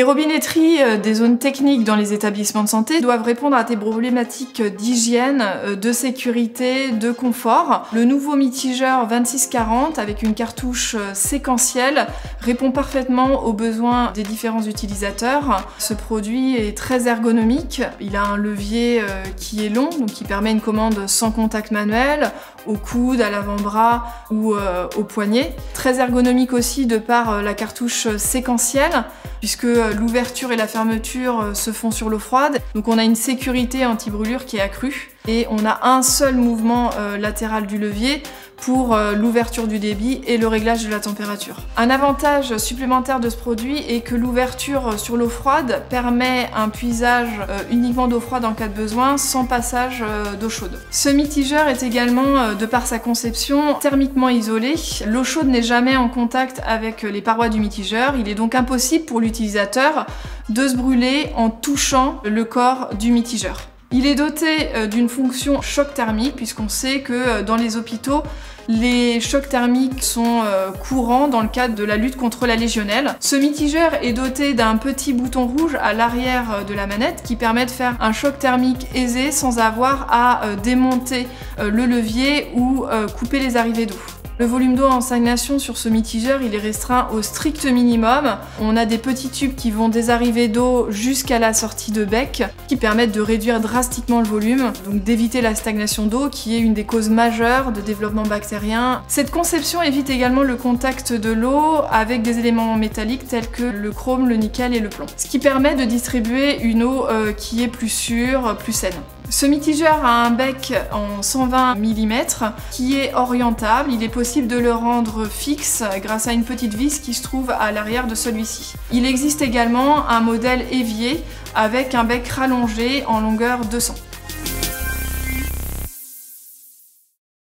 Les robinetteries des zones techniques dans les établissements de santé doivent répondre à des problématiques d'hygiène, de sécurité, de confort. Le nouveau mitigeur 2640 avec une cartouche séquentielle répond parfaitement aux besoins des différents utilisateurs. Ce produit est très ergonomique. Il a un levier qui est long, donc qui permet une commande sans contact manuel, au coude, à l'avant-bras ou au poignet. Très ergonomique aussi de par la cartouche séquentielle, puisque l'ouverture et la fermeture se font sur l'eau froide. Donc on a une sécurité anti-brûlure qui est accrue. Et on a un seul mouvement latéral du levier pour l'ouverture du débit et le réglage de la température. Un avantage supplémentaire de ce produit est que l'ouverture sur l'eau froide permet un puisage uniquement d'eau froide en cas de besoin, sans passage d'eau chaude. Ce mitigeur est également, de par sa conception, thermiquement isolé. L'eau chaude n'est jamais en contact avec les parois du mitigeur. Il est donc impossible pour l'utilisateur de se brûler en touchant le corps du mitigeur. Il est doté d'une fonction choc thermique, puisqu'on sait que dans les hôpitaux, les chocs thermiques sont courants dans le cadre de la lutte contre la légionnelle. Ce mitigeur est doté d'un petit bouton rouge à l'arrière de la manette qui permet de faire un choc thermique aisé sans avoir à démonter le levier ou couper les arrivées d'eau. Le volume d'eau en stagnation sur ce mitigeur, il est restreint au strict minimum. On a des petits tubes qui vont des arrivées d'eau jusqu'à la sortie de bec, qui permettent de réduire drastiquement le volume, donc d'éviter la stagnation d'eau, qui est une des causes majeures de développement bactérien. Cette conception évite également le contact de l'eau avec des éléments métalliques tels que le chrome, le nickel et le plomb, ce qui permet de distribuer une eau qui est plus sûre, plus saine. Ce mitigeur a un bec en 120 mm qui est orientable. Il est possible de le rendre fixe grâce à une petite vis qui se trouve à l'arrière de celui-ci. Il existe également un modèle évier avec un bec rallongé en longueur 200.